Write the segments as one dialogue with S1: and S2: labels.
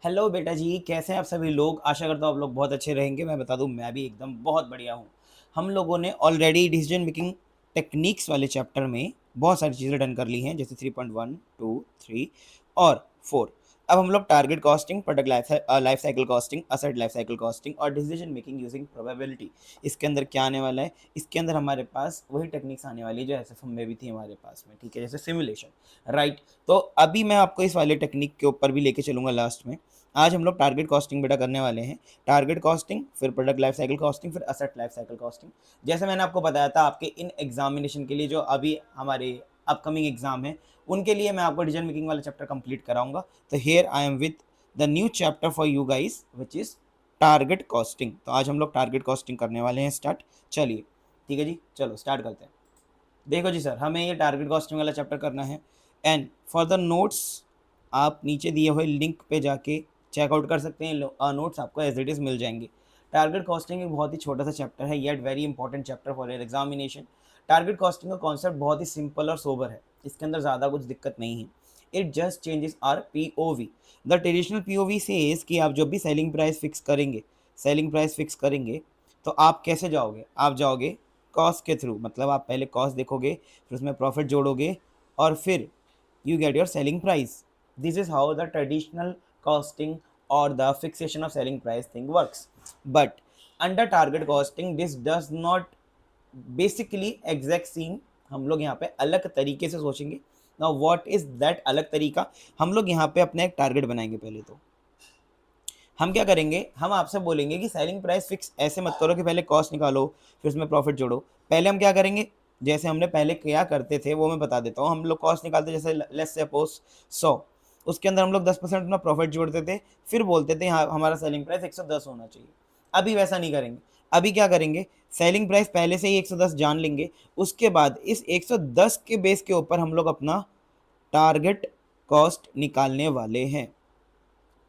S1: Hello बेटा जी, कैसे हैं आप सभी लोग? आशा करता हूँ आप लोग बहुत अच्छे रहेंगे। मैं बता दूँ मैं भी एकदम बहुत बढ़िया हूँ। हम लोगों ने ऑलरेडी डिसीजन मेकिंग टेक्निक्स वाले चैप्टर में बहुत सारी चीज़ें डन कर ली हैं, जैसे 3.1, 2, 3 और 4। अब हम लोग target costing, product life cycle costing, asset life cycle costing और डिसीजन मेकिंग यूजिंग प्रोबेबिलिटी, इसके अंदर क्या आने वाला है? इसके अंदर हमारे पास वही टेक्निक्स आने वाली है जो एसएफएम में भी थी हमारे पास में, ठीक है? जैसे सिमुलेशन, राइट? तो अभी मैं आपको इस वाले टेक्निक के ऊपर भी लेके चलूँगा लास्ट में। आज हम लोग टारगेट कॉस्टिंग बेटा करने वाले हैं। टारगेट कॉस्टिंग, फिर प्रोडक्ट लाइफ साइकिल कॉस्टिंग, फिर असेट लाइफ साइकिल कॉस्टिंग। जैसे मैंने आपको बताया था, आपके इन एग्जामिनेशन के लिए जो अभी हमारे अपकमिंग एग्जाम है, उनके लिए मैं आपको डिसीजन मेकिंग वाला चैप्टर कंप्लीट कराऊंगा। तो here I am with the new chapter for you guys which is target costing. तो आज हम लोग टारगेट कॉस्टिंग करने वाले हैं स्टार्ट। चलिए ठीक है जी, चलो स्टार्ट करते हैं। देखो जी सर, हमें ये टारगेट कॉस्टिंग वाला चैप्टर करना है एंड फॉर द नोट्स आप नीचे दिए हुए लिंक पे जाके चेकआउट कर सकते हैं। नोट्स आपको एज इट इज़ मिल जाएंगे। टारगेट कॉस्टिंग एक बहुत ही छोटा सा चैप्टर है, yet very important chapter for your examination. Target costing का कॉन्सेप्ट बहुत ही सिंपल और सोबर है, इसके अंदर ज़्यादा कुछ दिक्कत नहीं है। It just changes are POV. The traditional POV से कि आप जब भी सेलिंग प्राइस फिक्स करेंगे तो आप कैसे जाओगे? आप जाओगे कॉस्ट के थ्रू, मतलब आप पहले कॉस्ट देखोगे, फिर उसमें प्रॉफिट जोड़ोगे और फिर you get your selling price. This is how the traditional costing or the fixation of selling price thing works. But under target costing, this does not basically exact same. हम लोग यहाँ पे अलग तरीके से सोचेंगे। Now what is that अलग तरीका? हम लोग यहाँ पे अपना एक टारगेट बनाएंगे। पहले तो हम क्या करेंगे, हम आपसे बोलेंगे कि सेलिंग प्राइस फिक्स ऐसे मत करो कि पहले कॉस्ट निकालो फिर उसमें प्रॉफिट जोड़ो। पहले हम क्या करेंगे, जैसे हमने पहले क्या करते थे वो मैं बता देता हूँ। हम लोग कॉस्ट निकालते, जैसे लेट्स सपोज 100, उसके अंदर हम लोग 10% अपना प्रॉफिट जोड़ते थे, फिर बोलते थे हाँ हमारा सेलिंग प्राइस 110 होना चाहिए। अभी वैसा नहीं करेंगे। अभी क्या करेंगे, सेलिंग प्राइस पहले से ही 110 जान लेंगे, उसके बाद इस 110 के बेस के ऊपर हम लोग अपना टारगेट कॉस्ट निकालने वाले हैं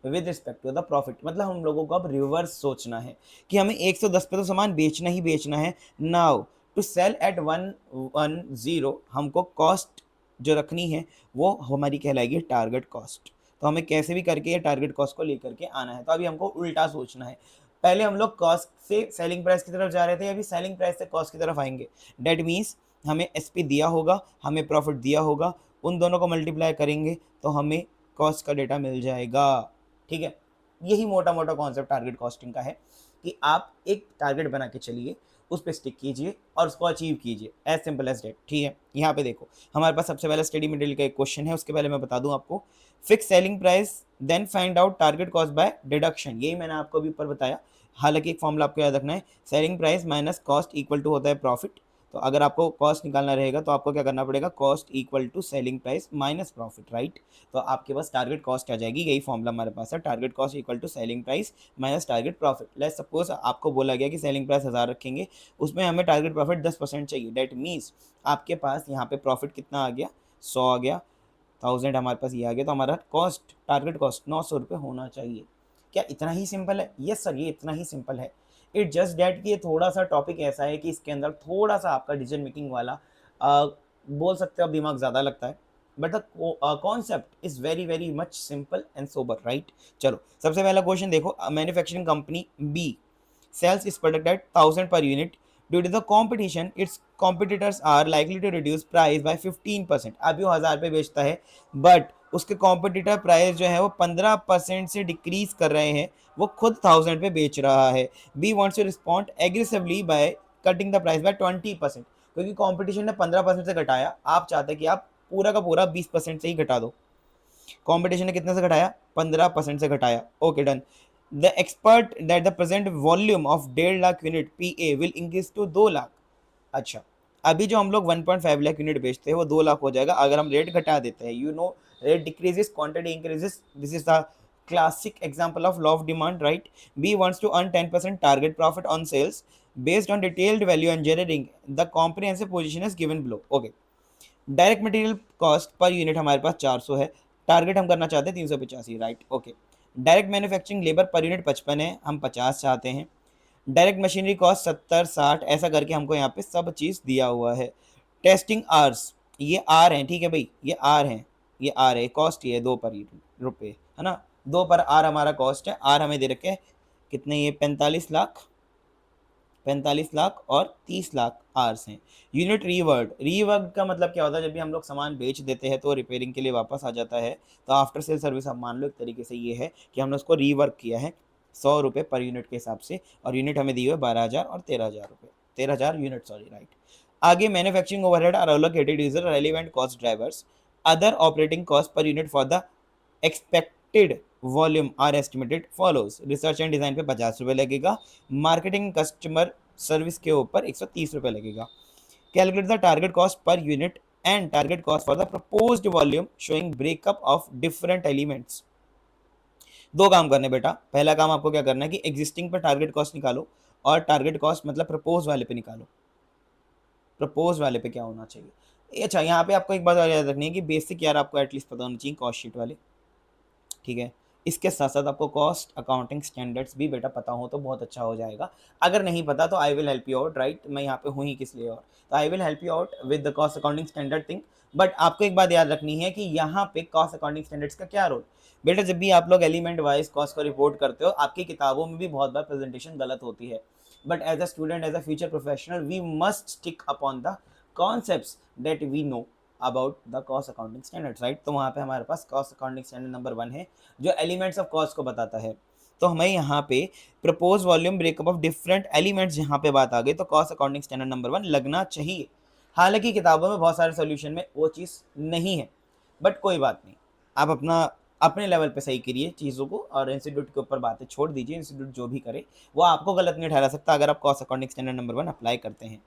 S1: with respect to the profit. मतलब हम लोगों को अब रिवर्स सोचना है कि हमें 110 पे तो सामान बेचना ही बेचना है। नाउ टू सेल एट 110 हमको कॉस्ट जो रखनी है वो हमारी कहलाएगी टारगेट कॉस्ट। तो हमें कैसे भी करके ये टारगेट कॉस्ट को लेकर के आना है। तो अभी हमको उल्टा सोचना है। पहले हम लोग कॉस्ट से सेलिंग प्राइस की तरफ जा रहे थे, अभी सेलिंग प्राइस से कॉस्ट की तरफ आएंगे। डेट मीन्स हमें एसपी दिया होगा, हमें प्रॉफिट दिया होगा, उन दोनों को मल्टीप्लाई करेंगे तो हमें कॉस्ट का डेटा मिल जाएगा। ठीक है, यही मोटा मोटा कॉन्सेप्ट टारगेट कॉस्टिंग का है कि आप एक टारगेट बना के चलिए, उस पर स्टिक कीजिए और उसको अचीव कीजिए, एज सिंपल एज डेट। ठीक है, यहाँ पे देखो हमारे पास सबसे पहले स्टडी मटेरियल का एक क्वेश्चन है, उसके पहले मैं बता दूं आपको। Fix selling price then find out target cost by deduction, यही मैंने आपको अभी ऊपर बताया। हालांकि एक फॉर्मूला आपको याद रखना है, selling price minus cost equal to होता है प्रॉफिट। तो अगर आपको कॉस्ट निकालना रहेगा तो आपको क्या करना पड़ेगा, cost equal to selling price minus profit, right? तो आपके पास टारगेट कॉस्ट आ जाएगी, यही फॉर्मूला हमारे पास है, target cost equal to selling price minus target profit. Let's suppose आपको बोला गया कि सेलिंग प्राइस 1000 रखेंगे, उसमें हमें टारगेट प्रॉफिट 10% चाहिए। डेट मीन्स आपके पास यहाँ पे प्रॉफिट कितना आ गया, 100 आ गया, 1000 हमारे पास ये आ गया, तो हमारा कॉस्ट टारगेट कॉस्ट 900 रुपये होना चाहिए। क्या इतना ही सिंपल है? यस सर, ये इतना ही सिंपल है। इट जस्ट डैट कि ये थोड़ा सा टॉपिक ऐसा है कि इसके अंदर थोड़ा सा आपका डिसीजन मेकिंग वाला बोल सकते हो आप, दिमाग ज़्यादा लगता है, but the concept is very very much simple and sober, right? चलो सबसे पहला क्वेश्चन देखो। Manufacturing company B sells its product at 1000 per unit. Due to the competition, its competitors are likely to reduce price by 15%. अभी वो 1000 पे बेचता है, but उसके कॉम्पिटिटर प्राइस जो है वो 15% से डिक्रीज कर रहे हैं, वो खुद 1000 पे बेच रहा है। B wants to respond aggressively by cutting the price by 20%। क्योंकि कॉम्पिटिशन ने 15% से घटाया, आप चाहते हैं कि आप पूरा का पूरा 20% से ही घटा दो। कॉम्पिटिशन ने कितने से घटाया, 15% से घटाया। Okay done. The expert that the present volume of 1.5 lakh unit P A will increase to 2 lakh. अच्छा, अभी जो हम लोग 1.5 लाख यूनिट बेचते हैं वो 2 लाख हो जाएगा अगर हम रेट घटा देते हैं। You know, rate decreases quantity increases, this is the classic example of law of demand, right? B wants to earn 10% target profit on sales based on detailed value engineering. The comprehensive position is given below. Okay, direct material cost per unit हमारे पास 400 है, target हम करना चाहते हैं 385, right? Okay. Direct manufacturing labour per unit 55 है, हम 50 चाहते हैं। डायरेक्ट मशीनरी कॉस्ट 70 60 ऐसा करके हमको यहाँ पे सब चीज़ दिया हुआ है। टेस्टिंग आर्स ये आर हैं, ठीक है भाई, ये आर हैं, ये आर है, कॉस्ट ये 2 पर रुपये, है ना? 2 पर आर हमारा कॉस्ट है, आर हमें दे रखे है कितने, ये 45 लाख और 30 लाख आर्स हैं। यूनिट रीवर्क, रीवर्क का मतलब क्या होता है, जब भी हम लोग सामान बेच देते हैं तो रिपेयरिंग के लिए वापस आ जाता है, तो आफ्टर सेल सर्विस आप मान लो एक तरीके से ये है कि हमने उसको रीवर्क किया है 100 रुपये पर यूनिट के हिसाब से, और यूनिट हमें दी हुई है 12,000 और 13,000 रुपये, 13,000 यूनिट, सॉरी, राइट। आगे manufacturing overhead are allocated user relevant cost drivers, other operating cost per unit for the expected volume are estimated follows. Research and design पे 50 रुपये लगेगा, मार्केटिंग कस्टमर सर्विस के ऊपर 130 रुपये लगेगा। Calculate the target cost per unit and target cost for the proposed volume showing breakup of different elements. दो काम करने बेटा, पहला काम आपको क्या करना है कि एग्जिस्टिंग पर टारगेट कॉस्ट निकालो, और टारगेट कॉस्ट मतलब प्रपोज वाले पे निकालो, प्रपोज वाले पे क्या होना चाहिए। अच्छा, यहाँ पे आपको एक बात और याद रखनी है कि बेसिक यार आपको एटलीस्ट पता होना चाहिए कॉस्ट शीट वाले, ठीक है। इसके साथ साथ आपको कॉस्ट अकाउंटिंग स्टैंडर्ड्स भी बेटा पता हो तो बहुत अच्छा हो जाएगा। अगर नहीं पता तो I will help you out, right, मैं यहाँ पे हूँ ही किस लिए, और तो I will help you out with the cost accounting standard thing. But आपको एक बात याद रखनी है कि यहाँ पे कॉस्ट अकाउंटिंग स्टैंडर्ड्स का क्या रोल। बेटा जब भी आप लोग एलिमेंट वाइज कॉस्ट को रिपोर्ट करते हो, आपकी किताबों में भी बहुत बार प्रेजेंटेशन गलत होती है, but as a student, as a future professional, we must stick upon the concepts that we know about the cost accounting standards, right. तो वहाँ पे हमारे पास कॉस्ट अकाउंटिंग स्टैंडर्ड नंबर 1 है जो एलिमेंट्स ऑफ कॉस्ट को बताता है। तो हमें यहाँ पे propose volume breakup of different elements यहाँ पे बात आ गई, तो कॉस्ट अकाउंटिंग स्टैंडर्ड नंबर 1 लगना चाहिए। हालांकि किताबों में बहुत सारे सोल्यूशन में वो चीज़ नहीं है, बट कोई बात नहीं, आप अपना अपने लेवल पे सही करिए चीज़ों को, और इंस्टीट्यूट के ऊपर बातें छोड़ दीजिए। इंस्टीट्यूट जो भी करे वो आपको गलत नहीं ठहरा सकता अगर आप cost accounting standard number 1 apply करते हैं।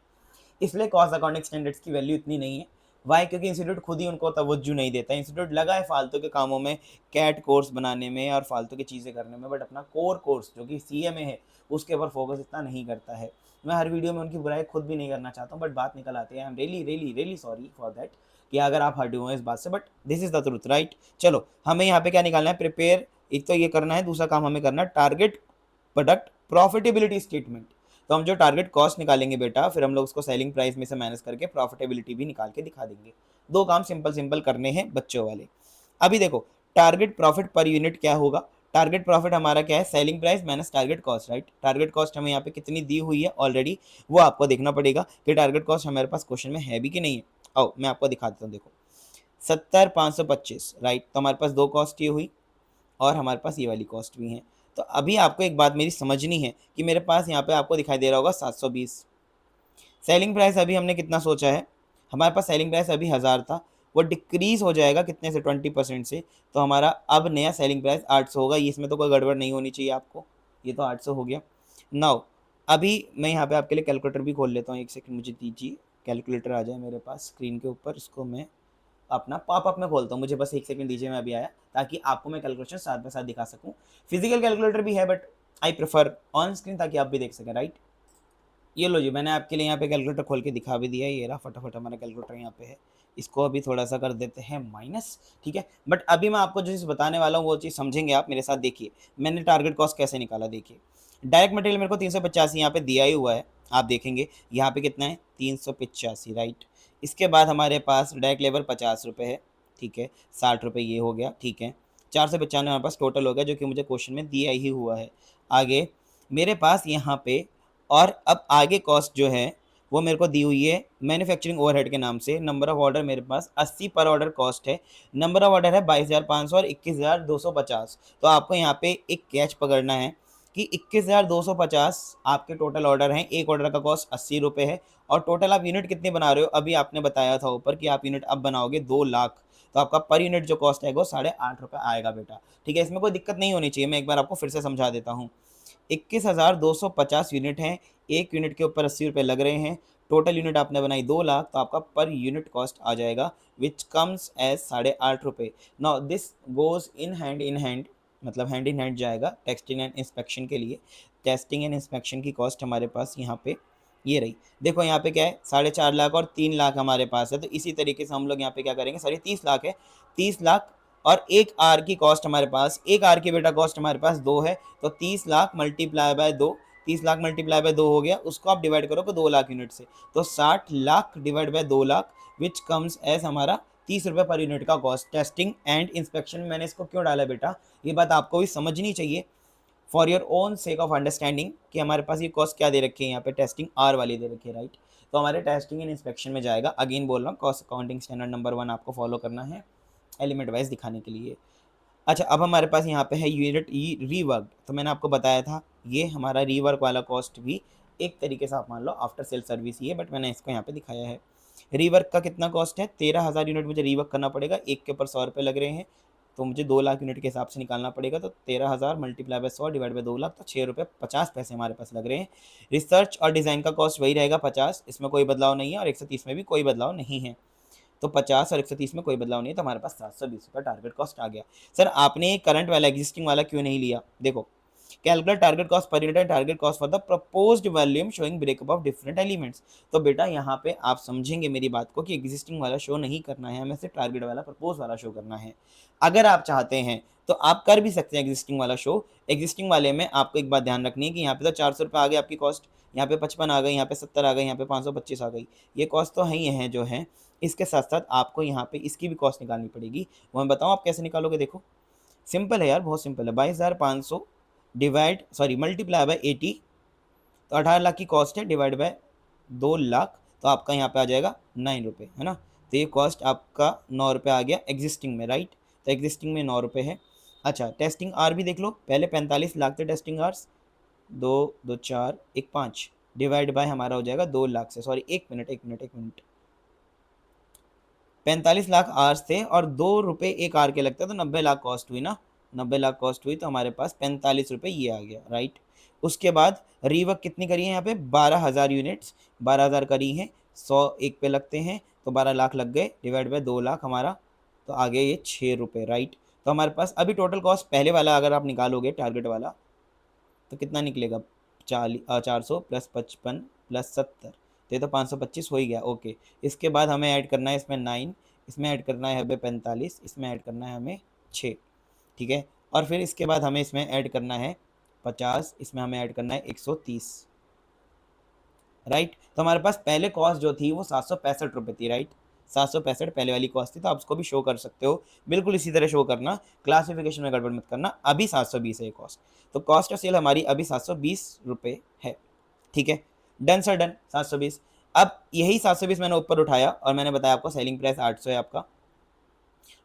S1: इसलिए कॉस्ट अकाउंटिंग स्टैंडर्ड्स की वैल्यू इतनी नहीं है। वाई? क्योंकि इंस्टीट्यूट खुद ही उनको तवज्जो नहीं देता है। इंस्टीट्यूट लगा है फालतू के कामों में, कैट कोर्स बनाने में और फालतू की चीज़ें करने में, बट अपना कोर कोर्स जो कि सीएमए है उसके ऊपर फोकस इतना नहीं करता है। मैं हर वीडियो में उनकी बुराई खुद भी नहीं करना चाहता हूँ, बट बात निकल आती है। I am really really really sorry for that कि अगर आप हर्ट हुए इस बात से, but this is the truth, right. चलो, हमें यहाँ पे क्या निकालना है, प्रिपेयर, एक तो ये करना है, दूसरा काम हमें करना है टारगेट प्रोडक्ट प्रॉफिटेबिलिटी स्टेटमेंट। तो हम जो टारगेट कॉस्ट निकालेंगे बेटा, फिर हम लोग उसको सेलिंग प्राइस में से माइनस करके प्रॉफिटेबिलिटी भी निकाल के दिखा देंगे। दो काम सिंपल सिंपल करने हैं बच्चों वाले। अभी देखो, टारगेट प्रॉफिट पर यूनिट क्या होगा। टारगेट प्रॉफिट हमारा क्या है, selling price minus target cost, right. Target cost हमें यहाँ पे कितनी दी हुई है ऑलरेडी, वो आपको देखना पड़ेगा कि टारगेट कॉस्ट हमारे पास क्वेश्चन में है भी कि नहीं है। आओ मैं आपको दिखा देता हूँ, देखो 70,525, राइट। तो हमारे पास दो कॉस्ट ये हुई और हमारे पास ये वाली कॉस्ट भी है। तो अभी आपको एक बात मेरी समझनी है कि मेरे पास यहाँ पे आपको दिखाई दे रहा होगा 720। सेलिंग प्राइस अभी हमने कितना सोचा है, हमारे पास सेलिंग प्राइस अभी 1000 था, वो डिक्रीज हो जाएगा कितने से, 20% से। तो हमारा अब नया सेलिंग प्राइस 800 होगा। इसमें तो कोई गड़बड़ नहीं होनी चाहिए आपको, ये तो 800 हो गया। नाउ अभी मैं यहाँ पे आपके लिए कैलकुलेटर भी खोल लेता हूँ, एक सेकंड मुझे दीजिए। कैलकुलेटर आ जाए मेरे पास स्क्रीन के ऊपर, इसको मैं अपना पॉपअप में खोलता हूँ, मुझे बस एक सेकंड दीजिए, मैं अभी आया, ताकि आपको मैं कैलकुलेशन साथ में साथ दिखा सकूँ। फिजिकल कैलकुलेटर भी है but I prefer on screen ताकि आप भी देख सकें, राइट। ये लो जी, मैंने आपके लिए यहाँ पे कैलकुलेटर खोल के दिखा भी दिया है, ये रहा फटाफट हमारा कैलकुलेटर यहाँ पे है। इसको अभी थोड़ा सा कर देते हैं माइनस, ठीक है। बट अभी मैं आपको जो चीज़ बताने वाला हूँ वो चीज़ समझेंगे आप मेरे साथ। देखिए मैंने टारगेट कॉस्ट कैसे निकाला, देखिए डायरेक्ट मटेरियल मेरे को 385 यहाँ पे दिया ही हुआ है, आप देखेंगे यहाँ पे कितना है 385, राइट। इसके बाद हमारे पास डायरेक्ट लेबर 50 रुपये है, ठीक है, 60 रुपये ये हो गया, ठीक है। 495 हमारे पास टोटल हो गया, जो कि मुझे क्वेश्चन में दिया ही हुआ है। आगे मेरे पास यहाँ पे, और अब आगे कॉस्ट जो है वो मेरे को दी हुई है मैन्युफैक्चरिंग ओवरहेड के नाम से। नंबर ऑफ ऑर्डर मेरे पास 80 पर ऑर्डर कॉस्ट है। नंबर ऑफ ऑर्डर है 22,500 और 21,250। तो आपको यहाँ पे एक कैच पकड़ना है कि 21,250 आपके टोटल ऑर्डर हैं। एक ऑर्डर का कॉस्ट 80 रुपये है, और टोटल आप यूनिट कितने बना रहे हो, अभी आपने बताया था ऊपर कि आप यूनिट अब बनाओगे 2 लाख। तो आपका पर यूनिट जो कॉस्ट है वो 8.5 रुपये आएगा बेटा, ठीक है। इसमें कोई दिक्कत नहीं होनी चाहिए, मैं एक बार आपको फिर से समझा देता हूँ। 21,250 यूनिट हैं, एक यूनिट के ऊपर 80 रुपये लग रहे हैं। टोटल यूनिट आपने बनाई 2 लाख, तो आपका पर यूनिट कॉस्ट आ जाएगा विच कम्स एज 8.5 रुपये। Now this goes in hand, मतलब हैंड इन हैंड जाएगा टेस्टिंग एंड इंस्पेक्शन के लिए। टेस्टिंग एंड इंस्पेक्शन की कॉस्ट हमारे पास यहाँ पे ये रही। देखो यहाँ पे क्या है, 4.5 लाख और 3 लाख हमारे पास है। तो इसी तरीके से हम लोग यहाँ पे क्या करेंगे, सॉरी 30 लाख है, 30 लाख और एक आर की कॉस्ट हमारे पास, एक आर की बेटा कॉस्ट हमारे पास 2 है। तो 30 lakh multiply by 2, 30 lakh multiply by 2 हो गया, उसको आप डिवाइड करोगे 2 लाख यूनिट से, तो 60 lakh divide by 2 lakh which comes as हमारा ₹30 पर यूनिट का कॉस्ट। टेस्टिंग एंड इंस्पेक्शन में मैंने इसको क्यों डाला बेटा, ये बात आपको भी समझनी चाहिए for your own sake of understanding कि हमारे पास ये कॉस्ट क्या दे रखी है, यहाँ पे टेस्टिंग आर वाली दे रखी है, राइट। तो हमारे टेस्टिंग एंड इंस्पेक्शन में जाएगा। अगेन बोल रहा हूँ, कॉस्ट अकाउंटिंग स्टैंडर्ड नंबर 1 आपको फॉलो करना है एलिमेंट वाइज दिखाने के लिए। अच्छा, अब हमारे पास यहाँ पे है यूनिट ई रीवर्क। तो मैंने आपको बताया था ये हमारा रीवर्क वाला कॉस्ट भी एक तरीके से आप मान लो आफ्टर सेल सर्विस ही है, बट मैंने इसको यहाँ पे दिखाया है। रीवर्क का कितना कॉस्ट है, 13,000 यूनिट मुझे रीवर्क करना पड़ेगा, एक के ऊपर 100 रुपये लग रहे हैं, तो मुझे 2 लाख यूनिट के हिसाब से निकालना पड़ेगा। तो 13,000 multiply by 100 divide by 2 lakh, तो 6 रुपये 50 पैसे हमारे पास लग रहे हैं। रिसर्च और डिज़ाइन का कॉस्ट वही रहेगा 50, इसमें कोई बदलाव नहीं है, और 130 में भी कोई बदलाव नहीं है। तो 50 और 130 में कोई बदलाव नहीं है, तो हमारे पास 720 रुपये टारगेट कॉस्ट आ गया। सर आपने करंट वाला एग्जिस्टिंग वाला क्यों नहीं लिया, देखो calculate target cost per unit and target cost for the proposed volume showing breakup of different elements. तो बेटा यहाँ पे आप समझेंगे मेरी बात को कि एग्जिस्टिंग वाला शो नहीं करना है, हमें सिर्फ टारगेट वाला प्रपोज वाला शो करना है। अगर आप चाहते हैं तो आप कर भी सकते हैं एग्जिस्टिंग वाला शो। एग्जिस्टिंग वाले में आपको एक बात ध्यान रखनी है कि यहाँ पे तो 400 रुपये आ गए आपकी कॉस्ट, यहाँ पे 55 आ गई, यहाँ पे 70 आ गई, यहाँ पे 525 आ गई, ये कॉस्ट तो है ही है जो है। इसके साथ साथ आपको यहाँ पे इसकी भी कॉस्ट निकालनी पड़ेगी। वो मैं बताऊँ आप कैसे निकालोगे, देखो सिंपल है यार, बहुत सिंपल है। 22,500 मल्टीप्लाई बाय 80, तो 18 लाख की कॉस्ट है, डिवाइड बाय 2 लाख, तो आपका यहाँ पे आ जाएगा 9 रुपये, है ना। तो ये कॉस्ट आपका 9 रुपये आ गया एग्जिस्टिंग में, राइट। तो एग्जिस्टिंग में 9 रुपये है। अच्छा, टेस्टिंग आर भी देख लो, पहले 45 लाख थे टेस्टिंग आर्स, 2 2 4 1 5 डिवाइड बाय हमारा हो जाएगा 2 लाख से, सॉरी एक मिनट 45 लाख आर्स थे और 2 रुपये एक आर के लगता है, तो 90 लाख कॉस्ट हुई ना, 90 लाख कॉस्ट हुई, तो हमारे पास 45 रुपये ये आ गया, राइट। उसके बाद रीवर्क कितनी करी है यहाँ पे, 12,000 यूनिट्स, 12,000 करी हैं, 100 एक पे लगते हैं, तो 12 लाख लग गए, डिवाइड बाय 2 लाख हमारा, तो आ गया ये 6 रुपये, राइट। तो हमारे पास अभी टोटल कॉस्ट पहले वाला अगर आप निकालोगे टारगेट वाला, तो कितना निकलेगा, 400 प्लस 55 प्लस 70, तो ये तो 525 हो ही गया, ओके। इसके बाद हमें ऐड करना है इसमें 9, इसमें ऐड करना है हमें 45, इसमें ऐड करना है हमें 6, ठीक है। और फिर इसके बाद हमें इसमें ऐड करना है 50, इसमें हमें ऐड करना है 130, राइट। तो हमारे पास पहले कॉस्ट जो थी वो 765 रुपये थी, राइट। 765 पहले वाली कॉस्ट थी, तो आप उसको भी शो कर सकते हो, बिल्कुल इसी तरह शो करना, क्लासिफिकेशन में गड़बड़ मत करना। अभी 720 है ये कॉस्ट, तो कॉस्ट ऑफ सेल हमारी अभी 720 रुपये है, ठीक है। Done sir done, 720। अब यही 720 मैंने ऊपर उठाया और मैंने बताया आपको सेलिंग प्राइस 800 है आपका,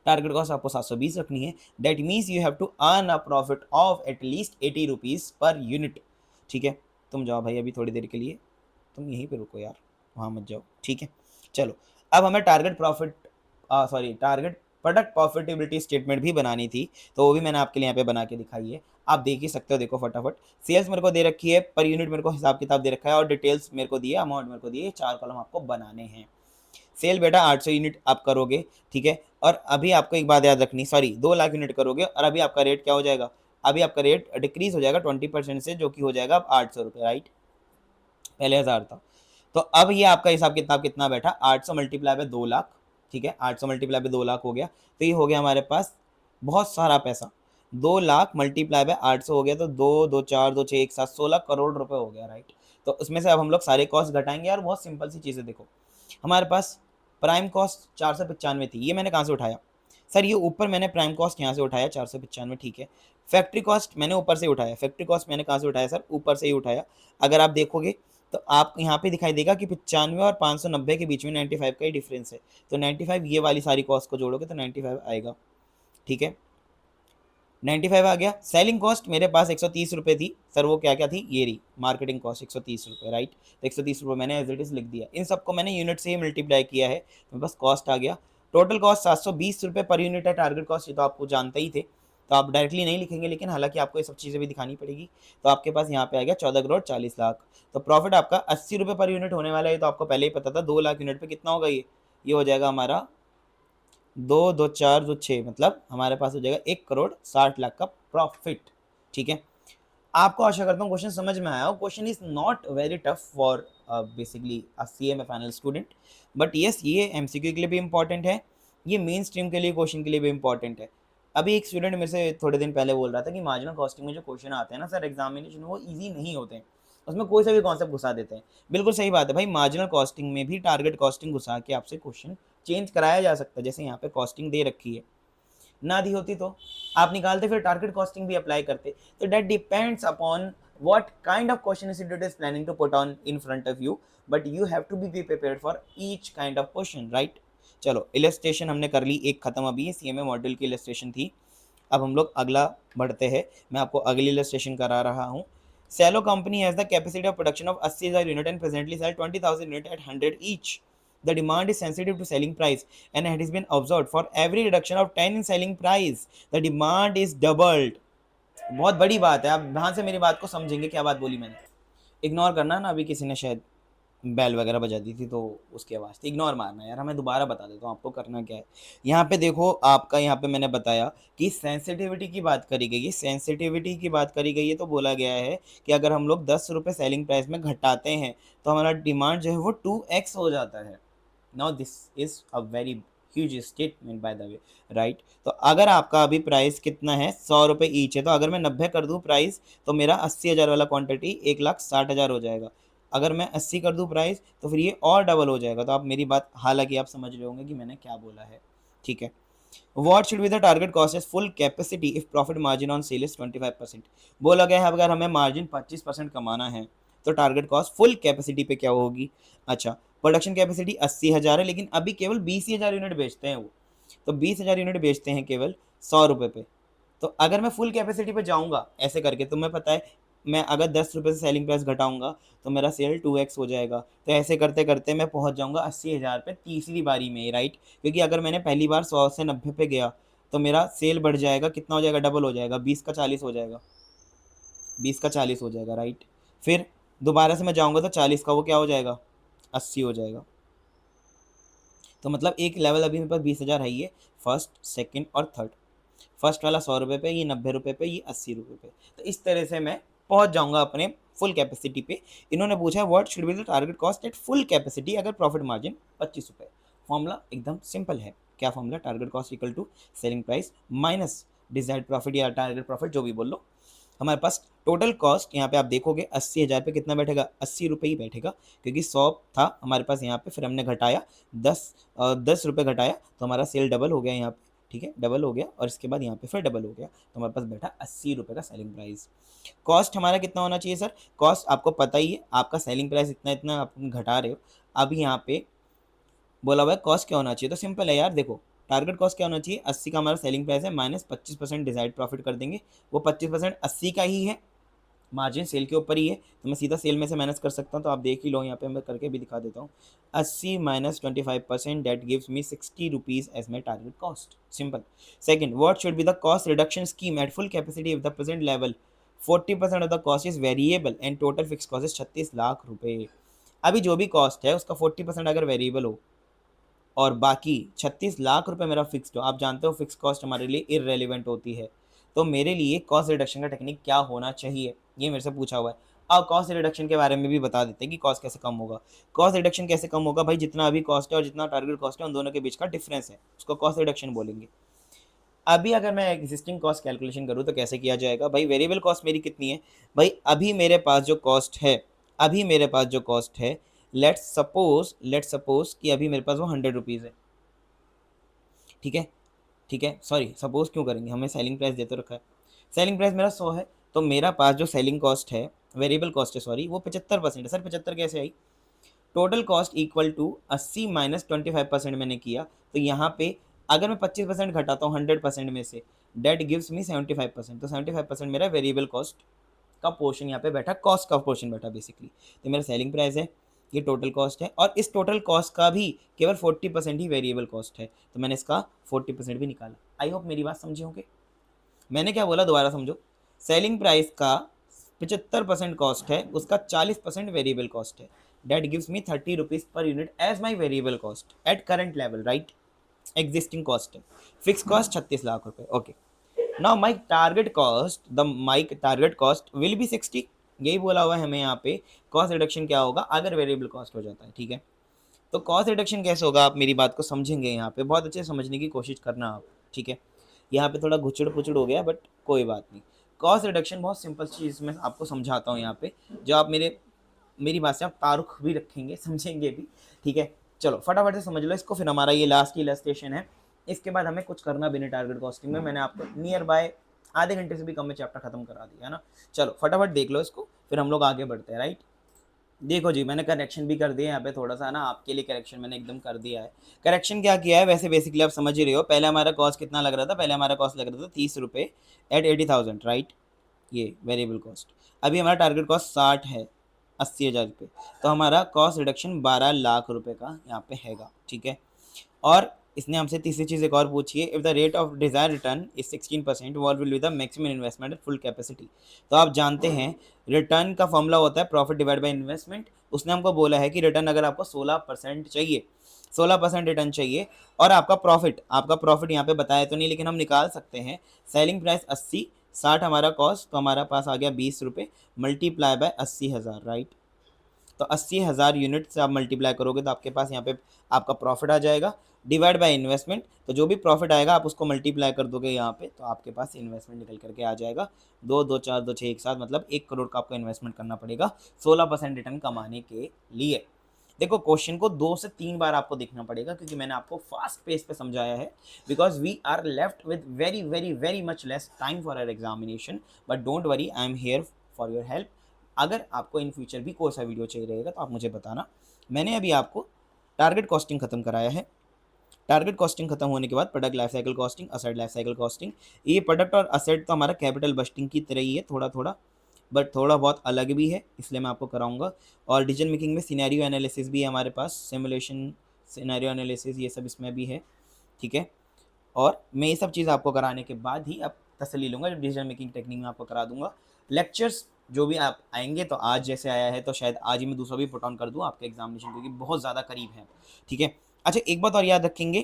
S1: टारगेट कॉस्ट आपको 720 रखनी है। That means you have to earn a profit of at least 80 rupees per unit, ठीक है। तुम जाओ भाई अभी थोड़ी देर के लिए, तुम यहीं पे रुको यार, वहाँ मत जाओ, ठीक है। चलो, अब हमें target target product profitability statement भी बनानी थी, तो वो भी मैंने आपके लिए यहाँ पे बना के दिखाई है, आप देख ही सकते हो। देखो फटाफट, सेल्स मेरे को दे रखी है, पर यूनिट मेरे को हिसाब किताब दे रखा है, और डिटेल्स मेरे को दिए, अमाउंट मेरे को दिए, 4 कॉलम आपको बनाने हैं। सेल बेटा 800 यूनिट आप करोगे, ठीक है। और अभी आपको एक बात याद रखनी, सॉरी 2 लाख यूनिट करोगे, और अभी आपका रेट क्या हो जाएगा, अभी आपका रेट डिक्रीज हो जाएगा 20% से, जो कि हो जाएगा अब 800 रुपये, राइट। पहले 1000 था। तो अब ये आपका हिसाब किताब कितना बैठा, 800 मल्टीप्लाई बाय 2 लाख, ठीक है। 800 मल्टीप्लाई बाय 2 लाख हो गया, तो ये हो गया हमारे पास बहुत सारा पैसा। 2 लाख मल्टीप्लाई बाय 800 हो गया, तो 2 2 4 2 6 1 7 16 करोड़ रुपए हो गया, राइट। तो उसमें से अब हम लोग सारे कॉस्ट घटाएंगे यार, बहुत सिंपल सी चीज़ है। देखो हमारे पास प्राइम कॉस्ट 495 थी, ये मैंने कहाँ से उठाया सर, ये ऊपर मैंने प्राइम कॉस्ट यहाँ से उठाया 495, ठीक है। फैक्ट्री कॉस्ट मैंने ऊपर से उठाया, फैक्ट्री कॉस्ट मैंने कहाँ से उठाया सर, ऊपर से ही उठाया। अगर आप देखोगे तो आप यहाँ पे दिखाई देगा कि 95 और 590 के बीच में 95 का ही डिफरेंस है, तो 95 ये वाली सारी कॉस्ट को जोड़ोगे तो 95 आएगा, ठीक है। 95 आ गया। सेलिंग कॉस्ट मेरे पास 130 रुपये थी सर, वो क्या क्या थी, ये रही मार्केटिंग कॉस्ट 130 रुपये, राइट। तो 130 रुपये मैंने एज इट इज़ लिख दिया, इन सबको मैंने यूनिट से ही मल्टीप्लाई किया है, तो बस कॉस्ट आ गया। टोटल कॉस्ट 720 रुपये पर यूनिट है टारगेट कॉस्ट, ये तो आपको जानते ही थे, तो आप डायरेक्टली नहीं लिखेंगे, लेकिन हालांकि आपको ये सब चीज़ें भी दिखानी पड़ेगी। तो आपके पास यहाँ पे आ गया 14 करोड़ 40 लाख। तो प्रॉफिट आपका 80 रुपये पर यूनिट होने वाला है, तो आपको पहले ही पता था। 2 लाख यूनिट पे कितना होगा, ये हो जाएगा हमारा 2 2 4 2 6, मतलब हमारे पास हो जाएगा 1 करोड़ 60 लाख का प्रॉफिट, ठीक है। आपको आशा करता हूँ क्वेश्चन समझ में आया हो। Question is not very tough for basically a CMA final student, but yes ये एमसीक्यू के लिए भी इंपॉर्टेंट है, ये मेन स्ट्रीम के लिए क्वेश्चन के लिए भी इंपॉर्टेंट है। अभी एक स्टूडेंट मेरे से थोड़े दिन पहले बोल रहा था कि मार्जिनल कॉस्टिंग में जो क्वेश्चन आते हैं ना सर एग्जामिनेशन, वो ईजी नहीं होते हैं, उसमें कोई सा भी कॉन्सेप्ट घुसा देते हैं। बिल्कुल सही बात है भाई, मार्जिनल कॉस्टिंग में भी टारगेट कॉस्टिंग घुसा के आपसे क्वेश्चन चेंज कराया जा सकता है, जैसे यहाँ पे कॉस्टिंग दे रखी है, ना दी होती तो आप निकालते फिर टारगेट कॉस्टिंग भी अप्लाई करते। तो that depends upon what kind of question institute is planning to put on in front of you, but you have to be prepared for each kind of question, right? चलो illustration हमने कर ली, एक खत्म अभी CMA module की illustration थी। अब हम लोग अगला बढ़ते हैं, मैं आपको अगली इलस्ट्रेशन करा रहा हूँ। सेलो company has the capacity of production of 80,000 unit and presently sell 20,000 unit at 100 each. The demand is sensitive to selling price and it has been observed for every reduction of 10 in selling price the demand is doubled। बहुत बड़ी बात है, आप ध्यान से मेरी बात को समझेंगे, क्या बात बोली मैंने। इग्नोर करना ना, अभी किसी ने शायद बेल वगैरह बजा दी थी तो उसकी आवाज़ थी, इग्नोर मारना यार। मैं दोबारा बता देता हूँ आपको करना क्या है। यहाँ पे देखो आपका, यहाँ पे मैंने बताया कि सेंसिटिविटी की बात करी गई है, सेंसिटिविटी की बात करी गई है, तो बोला गया है कि अगर हम लोग 10 रुपये सेलिंग प्राइस में घटाते हैं तो हमारा डिमांड जो है वो 2x हो जाता है। Now this is a very huge statement by the way, right. तो अगर आपका अभी प्राइस कितना है, 100 रुपये ईच है, तो अगर मैं 90 कर दूँ प्राइस तो मेरा 80,000 वाला क्वांटिटी 1,60,000 हो जाएगा। अगर मैं 80 कर दूँ प्राइस तो फिर ये और डबल हो जाएगा। तो आप मेरी बात, हालांकि आप समझ रहे होंगे कि मैंने क्या बोला है, ठीक है। What should be the target cost as full capacity if profit margin on sale is 25%? बोला गया है अगर हमें मार्जिन 25% कमाना है तो टारगेट कॉस्ट फुल कैपेसिटी पे क्या होगी। अच्छा, प्रोडक्शन कैपेसिटी 80,000 है, लेकिन अभी केवल 20,000 यूनिट बेचते हैं वो, तो 20,000 यूनिट बेचते हैं केवल 100 रुपये पे। तो अगर मैं फुल कैपेसिटी पे जाऊंगा ऐसे करके, तो मैं पता है मैं अगर 10 रुपये से सेलिंग प्राइस घटाऊंगा तो मेरा सेल 2x हो जाएगा। तो ऐसे करते करते मैं पहुंच जाऊंगा 80,000 पे तीसरी बारी में, राइट। क्योंकि अगर मैंने पहली बार 100 से 90 पे गया तो मेरा सेल बढ़ जाएगा, कितना हो जाएगा, डबल हो जाएगा, 20 का 40 हो जाएगा, 20 का 40 हो जाएगा, राइट। फिर दोबारा से मैं जाऊंगा तो 40 का वो क्या हो जाएगा, 80 हो जाएगा। तो मतलब एक लेवल अभी मेरे पास 20,000 है ही है, फर्स्ट सेकंड और थर्ड। फर्स्ट वाला 100 रुपये पे, ये 90 रुपये पे, ये 80 रुपये पे। तो इस तरह से मैं पहुंच जाऊंगा अपने फुल कैपेसिटी पे। इन्होंने पूछा है what should be the target cost at full capacity अगर प्रॉफिट मार्जिन 25 रुपये। फॉर्मूला एकदम सिंपल है, क्या formula, target cost equal to selling price minus desired profit या टारगेट प्रॉफिट, जो भी बोल लो। हमारे पास टोटल कॉस्ट यहाँ पे आप देखोगे 80,000 पे कितना बैठेगा, 80 रुपये ही बैठेगा, क्योंकि 100 था हमारे पास यहाँ पे, फिर हमने घटाया 10 रुपये घटाया तो हमारा सेल डबल हो गया यहाँ पे, ठीक है, डबल हो गया, और इसके बाद यहाँ पे फिर डबल हो गया, तो हमारे पास बैठा 80 रुपये का सेलिंग प्राइस। कॉस्ट हमारा कितना होना चाहिए सर, कॉस्ट आपको पता ही है, आपका सेलिंग प्राइस इतना इतना आप घटा रहे हो। अब यहाँ पे बोला हुआ है कॉस्ट क्या होना चाहिए, तो सिंपल है यार, देखो टारगेट कॉस्ट क्या होना चाहिए, 80 का हमारा सेलिंग प्राइस है, माइनस 25% डिजायर्ड प्रॉफिट कर देंगे। वो 25% 80 का ही है, मार्जिन सेल के ऊपर ही है, तो मैं सीधा सेल में से माइनस कर सकता हूँ। तो आप देख ही लो, यहाँ पे मैं करके भी दिखा देता हूँ। 80 minus 25% that gives me 60 rupees as my target cost, simple. Second, what should be the cost reduction scheme at full capacity if the present level 40% of the cost is variable and total fix cost is 36 lakh रुपए। अभी जो भी cost है उसका 40% अगर variable हो और बाकी 36 लाख रुपए मेरा फिक्स्ड हो, आप जानते हो फिक्स कॉस्ट हमारे लिए इररेलेवेंट होती है, तो मेरे लिए कॉस्ट रिडक्शन का टेक्निक क्या होना चाहिए, ये मेरे से पूछा हुआ है। अब कॉस्ट रिडक्शन के बारे में भी बता देते हैं कि कॉस्ट कैसे कम होगा। कॉस्ट रिडक्शन कैसे कम होगा भाई, जितना अभी कॉस्ट है और जितना टारगेट कॉस्ट है उन दोनों के बीच का डिफरेंस है, उसको कॉस्ट रिडक्शन बोलेंगे। अभी अगर मैं एग्जिस्टिंग कॉस्ट कैलकुलेशन करूँ तो कैसे किया जाएगा भाई, वेरिएबल कॉस्ट मेरी कितनी है भाई, अभी मेरे पास जो कॉस्ट है, अभी मेरे पास जो कॉस्ट है, लेट्स सपोज कि अभी मेरे पास वो 100 रुपीज़ है, ठीक है, ठीक है, सॉरी सपोज क्यों करेंगे, हमें सेलिंग प्राइस दे तो रखा है, सेलिंग प्राइस मेरा 100 है, तो मेरा पास जो सेलिंग कॉस्ट है, वेरिएबल कॉस्ट है सॉरी, वो 75% है। सर 75 कैसे आई, total cost equal to 80 minus 25% मैंने किया, तो यहाँ पे अगर मैं 25% घटाता हूँ 100% में से, डेट गिव्स मी 75%, तो 75% मेरा वेरिएबल कॉस्ट का पोर्शन यहाँ पे बैठा, कॉस्ट का पोर्शन बैठा बेसिकली। तो मेरा सेलिंग प्राइस है, ये टोटल कॉस्ट है, और इस टोटल कॉस्ट का भी केवल 40% ही वेरिएबल कॉस्ट है, तो मैंने इसका 40% भी निकाला। आई होप मेरी बात समझे होंगे। मैंने क्या बोला दोबारा समझो, सेलिंग प्राइस का 75% कॉस्ट है, उसका 40% वेरिएबल कॉस्ट है, that gives me 30 rupees per unit as my variable cost at current level, right. Existing cost है, फिक्स कॉस्ट 36 लाख रुपए, okay. Now my target cost, the my target cost will be 60, यही बोला हुआ है हमें यहाँ पे। कॉस्ट रिडक्शन क्या होगा अगर वेरिएबल कॉस्ट हो जाता है, ठीक है। तो कॉस्ट रिडक्शन कैसे होगा, आप मेरी बात को समझेंगे, यहाँ पे बहुत अच्छे से समझने की कोशिश करना आप, ठीक है। यहाँ पे थोड़ा घुचड़ पुचड़ हो गया, बट कोई बात नहीं। कॉस्ट रिडक्शन बहुत सिंपल चीज़ मैं आपको समझाता हूँ यहाँ पे, जो आप मेरी बात से आप तारुख भी रखेंगे, समझेंगे भी, ठीक है। चलो फटाफट से समझ लो इसको, फिर हमारा ये लास्ट इलस्ट्रेशन है, इसके बाद हमें कुछ करना भी नहीं टारगेट कॉस्टिंग में। मैंने आपको नियर बाय आधे घंटे से भी कम में चैप्टर खत्म करा दिया है ना। चलो फटाफट देख लो इसको, फिर हम लोग आगे बढ़ते हैं, राइट। देखो जी, मैंने करेक्शन भी कर दिया यहाँ पे थोड़ा सा ना, आपके लिए करेक्शन मैंने एकदम कर दिया है। करेक्शन क्या किया है, वैसे बेसिकली आप समझ ही रहे हो। पहले हमारा कॉस्ट कितना लग रहा था, पहले हमारा कॉस्ट लग रहा था 30 रुपये एट 80,000, राइट, ये वेरिएबल कॉस्ट। अभी हमारा टारगेट कॉस्ट 60 है, 80,000 रुपये, तो हमारा कॉस्ट रिडक्शन 12 लाख रुपए का यहाँ पे हैगा, ठीक है। और इसने हमसे तीसरी चीज़ एक और पूछी है, if the rate of desire return is 16%, what will be the maximum investment at full capacity. तो आप जानते हैं रिटर्न का फॉर्मूला होता है प्रॉफिट डिवाइड बाय इन्वेस्टमेंट। उसने हमको बोला है कि रिटर्न अगर आपको 16% चाहिए, 16% रिटर्न चाहिए, और आपका प्रॉफिट यहाँ पे बताया तो नहीं, लेकिन हम निकाल सकते हैं। सेलिंग प्राइस 80, 60 हमारा कॉस्ट, तो हमारा पास आ गया 20 रुपये, मल्टीप्लाई बाय 80,000, राइट। तो 80,000 यूनिट से आप मल्टीप्लाई करोगे तो आपके पास यहाँ पे आपका प्रॉफिट आ जाएगा, डिवाइड बाय इन्वेस्टमेंट। तो जो भी प्रॉफिट आएगा आप उसको मल्टीप्लाई कर दोगे यहाँ पे, तो आपके पास इन्वेस्टमेंट निकल करके आ जाएगा 2, 2, 4, 2, 6 एक साथ, मतलब 1 करोड़ का आपको इन्वेस्टमेंट करना पड़ेगा 16% रिटर्न कमाने के लिए। देखो क्वेश्चन को 2 से 3 बार आपको देखना पड़ेगा, क्योंकि मैंने आपको फास्ट पेस पे समझाया है, because we are left with very very very much less time for our examination. But don't worry, I am here for your help. अगर आपको इन फ्यूचर भी कोई सा वीडियो चाहिए रहेगा तो आप मुझे बताना। मैंने अभी आपको टारगेट कॉस्टिंग खत्म कराया है। टारगेट कॉस्टिंग खत्म होने के बाद product life cycle costing, asset life cycle costing. ये प्रोडक्ट और असेट तो हमारा कैपिटल बस्टिंग की तरह ही है थोड़ा थोड़ा, बट थोड़ा बहुत अलग भी है, इसलिए मैं आपको कराऊंगा। और डिसीजन मेकिंग में सिनेरियो एनालिसिस भी है हमारे पास, सिमुलेशन, सिनेरियो एनालिसिस, ये सब इसमें भी है, ठीक है। और मैं ये सब चीज़ आपको कराने के बाद ही अब तसल्ली लूँगा, जब डिसीजन मेकिंग टेक्निक में आपको करा दूंगा। लेक्चर्स जो भी आप आएंगे, तो आज जैसे आया है तो शायद आज ही मैं दूसरा भी पुट ऑन कर दूँ आपके एग्जामिनेशन, क्योंकि बहुत ज़्यादा करीब है, ठीक है। अच्छा एक बात और याद रखेंगे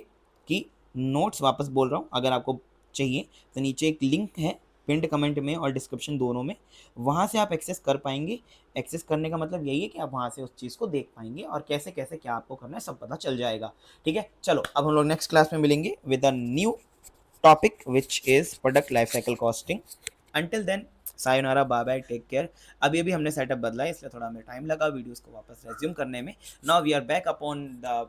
S1: कि नोट्स, वापस बोल रहा हूँ, अगर आपको चाहिए तो नीचे एक लिंक है पिंड कमेंट में और डिस्क्रिप्शन दोनों में, वहाँ से आप एक्सेस कर पाएंगे। एक्सेस करने का मतलब यही है कि आप वहाँ से उस चीज़ को देख पाएंगे और कैसे कैसे क्या आपको करना है सब पता चल जाएगा, ठीक है। चलो अब हम लोग नेक्स्ट क्लास में मिलेंगे with a new topic which is product life cycle costing. Until then sayonara, bye bye, take care. अभी हमने सेटअप बदला है, इसलिए थोड़ा हमें टाइम लगा वीडियोस को वापस रेज्यूम करने में। Now we are back upon the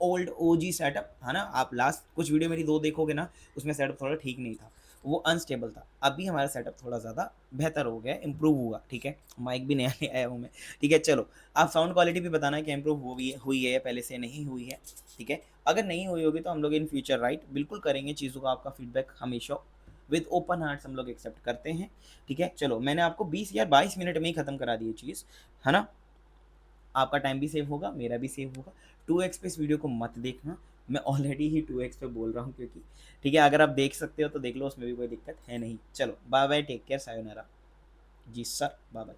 S1: old OG setup, है ना। आप लास्ट कुछ वीडियो मेरी 2 देखोगे ना, उसमें सेटअप थोड़ा ठीक नहीं था, वो अनस्टेबल था। अभी हमारा सेटअप थोड़ा ज़्यादा बेहतर हो गया, इंप्रूव हुआ, ठीक है। माइक भी नया ले आया हूँ मैं, ठीक है। चलो आप साउंड क्वालिटी भी बताना कि इंप्रूव हुई है या पहले से नहीं हुई है, ठीक है। अगर नहीं हुई होगी तो हम लोग इन फ्यूचर राइट बिल्कुल करेंगे चीज़ों का। आपका फीडबैक हमेशा विद ओपन हार्ट्स हम लोग एक्सेप्ट करते हैं, ठीक है। चलो मैंने आपको 20 या 22 मिनट में ही ख़त्म करा दी चीज़, है ना। आपका टाइम भी सेव होगा, मेरा भी सेव होगा। 2x पे इस वीडियो को मत देखना, मैं ऑलरेडी ही 2x पे बोल रहा हूँ, क्योंकि ठीक है अगर आप देख सकते हो तो देख लो, उसमें भी कोई दिक्कत है नहीं। चलो bye bye, take care, sayonara. जी सर, बाय बाय।